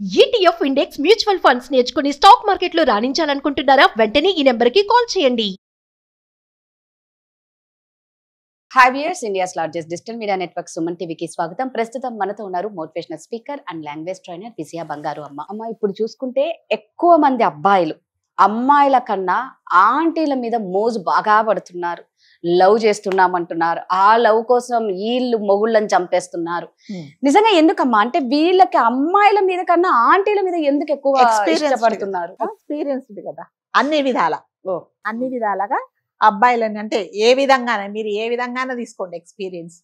ETF index mutual funds నేర్చుకుని stock మార్కెట్లో రాణించాలనుకుంటున్నారా? వెంటనే ఈ నెంబర్కి కాల్ చేయండి. Hi viewers, India's largest digital media network Suman టీవీకి స్వాగతం. ప్రస్తుతం మనతో ఉన్నారు motivational speaker and language trainer Vijaya Bangaru అమ్మ. ఇప్పుడు చూసుకుంటే ఎక్కువ మంది అమ్మాయిల కన్నా ఆంటీల మీద మోజు బాగా పడుతున్నారు. లవ్ చేస్తున్నామంటున్నారు. ఆ లవ్ కోసం వీళ్ళు మొగుళ్ళని చంపేస్తున్నారు. నిజంగా ఎందుకమ్మా? అంటే వీళ్ళకి అమ్మాయిల మీద కన్నా ఆంటీల మీద ఎందుకు ఎక్కువ ఇష్టపడుతున్నారు? ఎక్స్పీరియన్స్డ్ కదా అన్ని విధాలుగా అబ్బాయిలని, అంటే ఏ విధంగానే మీరు ఏ విధంగానే తీసుకోండి. ఎక్స్పీరియన్స్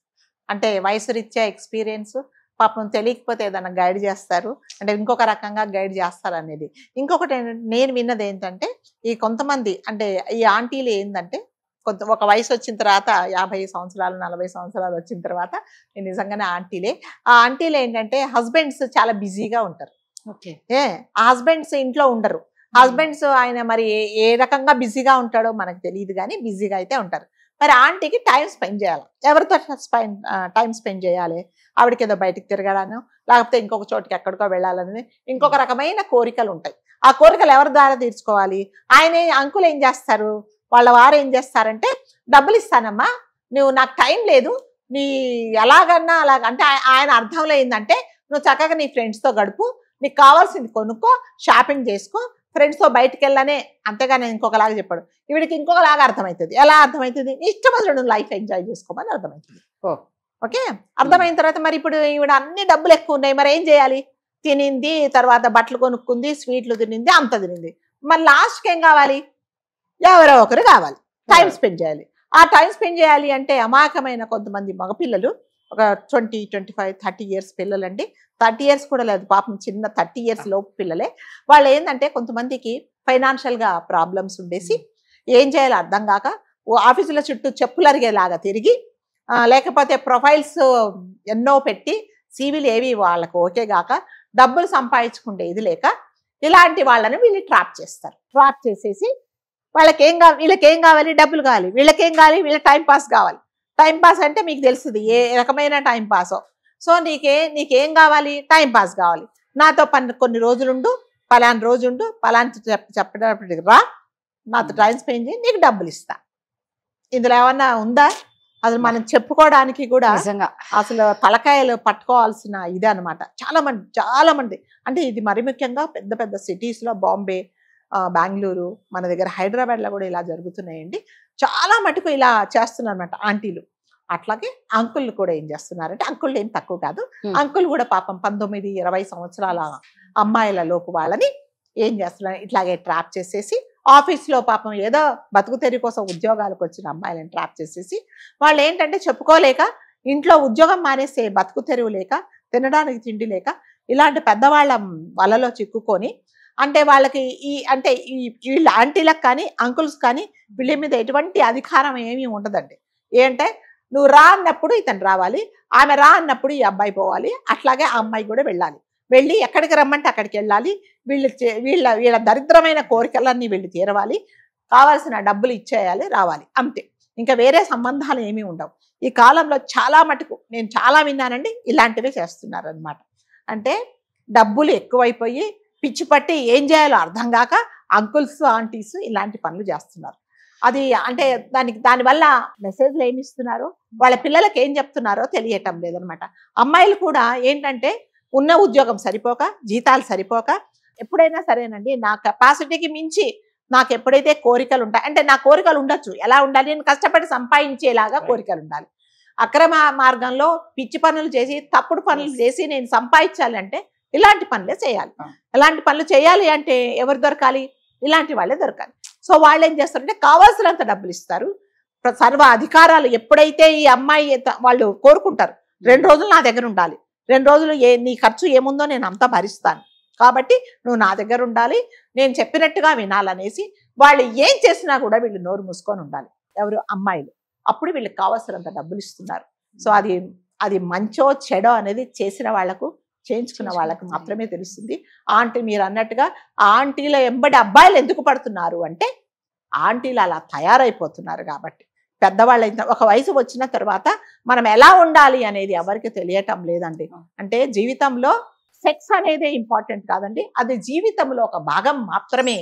అంటే వయసు రీత్యా ఎక్స్పీరియన్స్, పాపం తెలియకపోతే ఏదైనా గైడ్ చేస్తారు, అంటే ఇంకొక రకంగా గైడ్ చేస్తారు అనేది. ఇంకొకటి నేను విన్నది ఏంటంటే, ఈ కొంతమంది అంటే ఈ ఆంటీలు ఏంటంటే ఒక వయసు వచ్చిన తర్వాత 50 సంవత్సరాలు 40 సంవత్సరాలు వచ్చిన తర్వాత నిజంగానే ఆంటీలే. ఆ ఆంటీలు ఏంటంటే హస్బెండ్స్ చాలా బిజీగా ఉంటారు. ఆ హస్బెండ్స్ ఇంట్లో ఉండరు. హస్బెండ్స్ ఆయన మరి ఏ రకంగా బిజీగా ఉంటాడో మనకు తెలియదు, కానీ బిజీగా అయితే ఉంటారు. మరి ఆంటీకి టైం స్పెండ్ చేయాలి. ఎవరితో టైం స్పెండ్ చేయాలి? ఆవిడకి ఏదో బయటికి తిరగడాను, లేకపోతే ఇంకొక చోటుకి ఎక్కడికో వెళ్ళాలని ఇంకొక రకమైన కోరికలు ఉంటాయి. ఆ కోరికలు ఎవరి ద్వారా తీర్చుకోవాలి? ఆయన అంకులు ఏం చేస్తారు, వాళ్ళ వారు ఏం చేస్తారంటే, డబ్బులు ఇస్తానమ్మా, నువ్వు నాకు టైం లేదు, నీ ఎలాగన్నా అలాగ, అంటే ఆయన అర్థంలో ఏంటంటే, నువ్వు చక్కగా నీ ఫ్రెండ్స్తో గడుపు, నీకు కావాల్సింది కొనుక్కో, షాపింగ్ చేసుకో, ఫ్రెండ్స్తో బయటకు వెళ్ళనే, అంతేగాని ఇంకొకలాగా చెప్పాడు. వీడికి ఇంకొకలాగా అర్థమవుతుంది. ఎలా అర్థమవుతుంది? నీ ఇష్టమైన లైఫ్ ఎంజాయ్ చేసుకోమని అర్థమవుతుంది. ఓకే, అర్థమైన తర్వాత మరి ఇప్పుడు ఈవిడ అన్ని డబ్బులు ఎక్కువ ఉన్నాయి, మరి ఏం చేయాలి? తినింది, తర్వాత బట్టలు కొనుక్కుంది, స్వీట్లు తినింది, అంత తినింది, మరి లాస్ట్కి ఏం కావాలి? ఎవరో ఒకరు కావాలి, టైం స్పెండ్ చేయాలి. ఆ టైం స్పెండ్ చేయాలి అంటే అమాయకమైన కొంతమంది మగపిల్లలు, ఒక 20, 25, 30 years పిల్లలు అండి, 30 years కూడా లేదు పాపం, చిన్న 30 years లోపు పిల్లలే. వాళ్ళు ఏంటంటే కొంతమందికి ఫైనాన్షియల్గా ప్రాబ్లమ్స్ ఉండేసి ఏం చేయాలో అర్థం కాక ఆఫీసుల చుట్టూ చెప్పులు అరిగేలాగా తిరిగి, లేకపోతే ప్రొఫైల్స్ ఎన్నో పెట్టి సీవీలు ఏవి వాళ్ళకు ఓకే గాక డబ్బులు సంపాదించుకుంటే ఇది లేక ఇలాంటి వాళ్ళని వీళ్ళు ట్రాప్ చేస్తారు. ట్రాప్ చేసేసి వీళ్ళకేం కావాలి? డబ్బులు కావాలి. వీళ్ళకేం కావాలి? వీళ్ళ టైం పాస్ కావాలి. టైం పాస్ అంటే మీకు తెలుస్తుంది ఏ రకమైన టైం పాసో. సో నీకేం కావాలి? టైం పాస్ కావాలి. నాతో కొన్ని రోజులుండు, పలానా రోజుండు, పలానా చెప్పేటప్పటికి రా, నాతో టైం స్పెండ్ చేయి, నీకు డబ్బులు ఇస్తా. ఇందులో ఏమన్నా ఉందా? అసలు మనం చెప్పుకోవడానికి కూడా అసలు తలకాయలు పట్టుకోవాల్సిన ఇదే అనమాట. చాలా మంది అంటే ఇది మరి ముఖ్యంగా పెద్ద పెద్ద సిటీస్లో, బాంబే, బెంగళూరు, మన దగ్గర హైదరాబాద్లో కూడా ఇలా జరుగుతున్నాయండి. చాలా మటుకు ఇలా చేస్తున్నారు అన్నమాట ఆంటీలు. అట్లాగే అంకుళ్ళు కూడా ఏం చేస్తున్నారంటే, అంకుళ్ళు ఏం తక్కువ కాదు, అంకుల్ కూడా పాపం 19, 20 సంవత్సరాల అమ్మాయిల లోపు వాళ్ళని ఏం చేస్తున్నారు, ఇట్లాగే ట్రాప్ చేసేసి ఆఫీస్లో పాపం ఏదో బతుకు తెరి కోసం ఉద్యోగాలకు వచ్చిన అమ్మాయిలను ట్రాప్ చేసేసి వాళ్ళు ఏంటంటే చెప్పుకోలేక, ఇంట్లో ఉద్యోగం మానేసే బతుకు తెరువు లేక, తినడానికి తిండి లేక ఇలాంటి పెద్దవాళ్ళ వలలో చిక్కుకొని, అంటే వాళ్ళకి వీళ్ళ ఆంటీలకు కానీ అంకుల్స్ కానీ వీళ్ళ మీద ఎటువంటి అధికారం ఏమీ ఉండదండి. ఏంటంటే నువ్వు రా అన్నప్పుడు ఇతను రావాలి, ఆమె రా అన్నప్పుడు ఈ అబ్బాయి పోవాలి, అట్లాగే ఆ అమ్మాయి కూడా వెళ్ళి ఎక్కడికి రమ్మంటే అక్కడికి వెళ్ళాలి. వీళ్ళ దరిద్రమైన కోరికలన్నీ వీళ్ళు తీరవాలి, కావాల్సిన డబ్బులు ఇచ్చేయాలి, రావాలి, అంతే. ఇంకా వేరే సంబంధాలు ఏమీ ఉండవు. ఈ కాలంలో చాలా మటుకు నేను చాలా విన్నానండి, ఇలాంటివే చేస్తున్నారు అనమాట. అంటే డబ్బులు ఎక్కువైపోయి పిచ్చి పట్టి ఏం చేయాలో అర్థం కాక అంకుల్స్ ఆంటీస్ ఇలాంటి పనులు చేస్తున్నారు. అది అంటే దానివల్ల మెసేజ్లు ఏమి ఇస్తున్నారో, వాళ్ళ పిల్లలకి ఏం చెప్తున్నారో తెలియటం లేదనమాట. అమ్మాయిలు కూడా ఏంటంటే ఉన్న ఉద్యోగం సరిపోక, జీతాలు సరిపోక, ఎప్పుడైనా సరేనండి నా కెపాసిటీకి మించి నాకు ఎప్పుడైతే కోరికలు ఉంటాయి, అంటే నా కోరికలు ఉండొచ్చు, ఎలా ఉండాలి, నేను కష్టపడి సంపాదించేలాగా కోరికలు ఉండాలి. అక్రమ మార్గంలో పిచ్చి పనులు చేసి, తప్పుడు పనులు చేసి నేను సంపాదించాలి అంటే ఇలాంటి పనులే చేయాలి. ఇలాంటి పనులు చేయాలి అంటే ఎవరు దొరకాలి? ఇలాంటి వాళ్ళే దొరకాలి. సో వాళ్ళు ఏం చేస్తారంటే కావాల్సినంత డబ్బులు ఇస్తారు. సర్వ అధికారాలు ఎప్పుడైతే ఈ అమ్మాయి వాళ్ళు కోరుకుంటారు, 2 రోజులు నా దగ్గర ఉండాలి, 2 రోజులు నీ ఖర్చు ఏముందో నేను అంతా భరిస్తాను, కాబట్టి నువ్వు నా దగ్గర ఉండాలి, నేను చెప్పినట్టుగా వినాలనేసి వాళ్ళు ఏం చేసినా కూడా వీళ్ళు నోరు మూసుకొని ఉండాలి. ఎవరు? అమ్మాయిలు. అప్పుడు వీళ్ళకి కావాల్సినంత డబ్బులు ఇస్తున్నారు. సో అది మంచో చెడో అనేది చేసిన వాళ్లకు, చేయించుకున్న వాళ్ళకి మాత్రమే తెలుస్తుంది. ఆంటీ మీరు అన్నట్టుగా ఆంటీల ఎంబడి అబ్బాయిలు ఎందుకు పడుతున్నారు అంటే, ఆంటీలు అలా తయారైపోతున్నారు కాబట్టి. పెద్దవాళ్ళు ఒక వయసు వచ్చిన తర్వాత మనం ఎలా ఉండాలి అనేది ఎవరికి తెలియటం లేదండి. అంటే జీవితంలో సెక్స్ అనేదే ఇంపార్టెంట్ కాదండి, అది జీవితంలో ఒక భాగం మాత్రమే.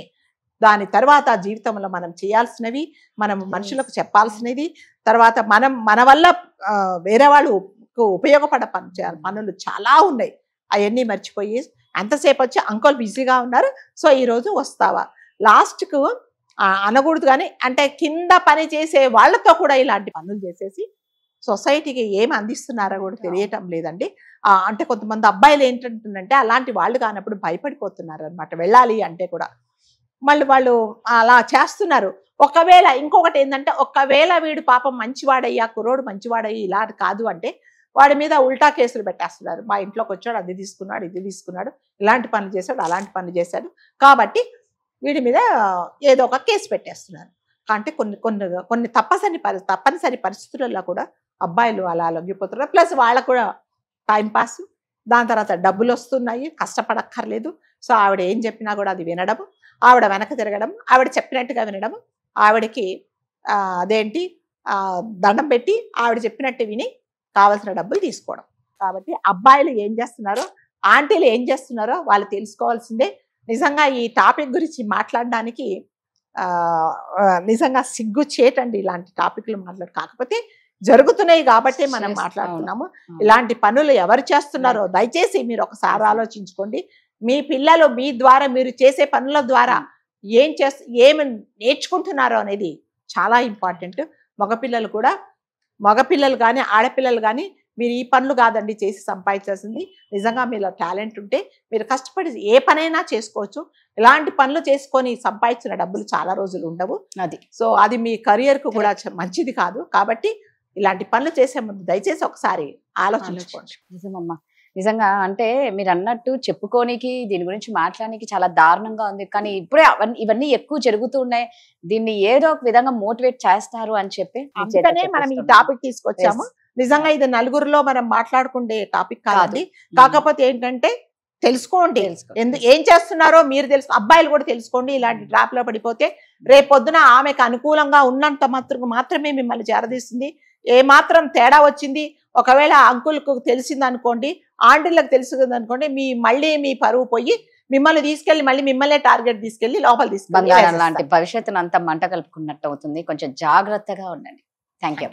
దాని తర్వాత జీవితంలో మనం చేయాల్సినవి, మనం మనుషులకు చెప్పాల్సినది, తర్వాత మనం మన వల్ల వేరే వాళ్ళు ఉపయోగపడ పనులు చాలా ఉన్నాయి. అవన్నీ మర్చిపోయి అంతసేపు వచ్చి అంకుల్ బిజీగా ఉన్నారు, సో ఈరోజు వస్తావా, లాస్ట్కు అనకూడదు. కానీ అంటే కింద పని చేసే వాళ్ళతో కూడా ఇలాంటి పనులు చేసేసి సొసైటీకి ఏమి అందిస్తున్నారో కూడా తెలియటం లేదండి. అంటే కొంతమంది అబ్బాయిలు ఏంటంటుందంటే అలాంటి వాళ్ళు కానప్పుడు భయపడిపోతున్నారు అనమాట, వెళ్ళాలి అంటే కూడా. మళ్ళీ వాళ్ళు అలా చేస్తున్నారు. ఒకవేళ ఇంకొకటి ఏంటంటే, ఒకవేళ వీడు పాపం మంచివాడయ్యా, కుర్రోడు మంచివాడయ్యి ఇలా కాదు అంటే వాడి మీద ఉల్టా కేసులు పెట్టేస్తున్నారు. మా ఇంట్లోకి వచ్చాడు, అది తీసుకున్నాడు, ఇది తీసుకున్నాడు, ఇలాంటి పనులు చేశాడు, అలాంటి పనులు చేశాడు, కాబట్టి వీడి మీద ఏదో ఒక కేసు పెట్టేస్తున్నారు. అంటే కొన్ని తప్పనిసరి పరిస్థితులలో కూడా అబ్బాయిలు అలా లొంగిపోతున్నారు. ప్లస్ వాళ్ళకు కూడా టైంపాస్, దాని తర్వాత డబ్బులు వస్తున్నాయి, కష్టపడక్కర్లేదు. సో ఆవిడ ఏం చెప్పినా కూడా అది వినడం, ఆవిడ వెనక తిరగడం, ఆవిడ చెప్పినట్టుగా వినడం, ఆవిడకి అదేంటి దండం పెట్టి ఆవిడ చెప్పినట్టు విని కావాల్సిన డబ్బులు తీసుకోవడం. కాబట్టి అబ్బాయిలు ఏం చేస్తున్నారో, ఆంటీలు ఏం చేస్తున్నారో వాళ్ళు తెలుసుకోవాల్సిందే. నిజంగా ఈ టాపిక్ గురించి మాట్లాడడానికి నిజంగా సిగ్గు చేటండి ఇలాంటి టాపిక్లు కాకపోతే జరుగుతున్నాయి కాబట్టి మనం మాట్లాడుతున్నాము. ఇలాంటి పనులు ఎవరు చేస్తున్నారో దయచేసి మీరు ఒకసారి ఆలోచించుకోండి. మీ పిల్లలు మీ ద్వారా, మీరు చేసే పనుల ద్వారా ఏమి నేర్చుకుంటున్నారో అనేది చాలా ఇంపార్టెంట్. మగపిల్లలు కానీ ఆడపిల్లలు కానీ మీరు ఈ పనులు కాదండి చేసి సంపాదించాల్సింది. నిజంగా మీలో టాలెంట్ ఉంటే మీరు కష్టపడి ఏ పనైనా చేసుకోవచ్చు. ఇలాంటి పనులు చేసుకొని సంపాదించిన డబ్బులు చాలా రోజులు ఉండవు. సో అది మీ కెరియర్కు కూడా మంచిది కాదు. కాబట్టి ఇలాంటి పనులు చేసే ముందు దయచేసి ఒకసారి ఆలోచించుకోండి. నిజమమ్మా, నిజంగా అంటే మీరు అన్నట్టు చెప్పుకోనికి, దీని గురించి మాట్లాడడానికి చాలా దారుణంగా ఉంది. కానీ ఇప్పుడే ఇవన్నీ ఎక్కువ జరుగుతూ ఉన్నాయి. దీన్ని ఏదో ఒక విధంగా మోటివేట్ చేస్తారు అని చెప్పి అందుకనే మనం ఈ టాపిక్ తీసుకొచ్చాము. నిజంగా ఇది నలుగురిలో మనం మాట్లాడుకునే టాపిక్ కాదండి. కాకపోతే ఏంటంటే తెలుసుకోండి, ఏం చేస్తున్నారో మీరు అబ్బాయిలు కూడా తెలుసుకోండి. ఇలాంటి ట్రాప్ లో పడిపోతే రేపొద్దున ఆమెకు అనుకూలంగా ఉన్నంత మాత్రమే మిమ్మల్ని చేరదీస్తుంది. ఏ మాత్రం తేడా వచ్చింది, ఒకవేళ అంకుల్కు తెలిసింది అనుకోండి, ఆంటీలకు తెలిసింది అనుకోండి, మళ్ళీ మీ పరువు పోయి మిమ్మల్ని తీసుకెళ్లి మళ్ళీ మిమ్మల్ని టార్గెట్ తీసుకెళ్లి లోపల తీసుకెళ్ళి లాంటి భవిష్యత్తును అంతా మంట కలుపుకున్నట్టు అవుతుంది. కొంచెం జాగ్రత్తగా ఉండండి. Thank you.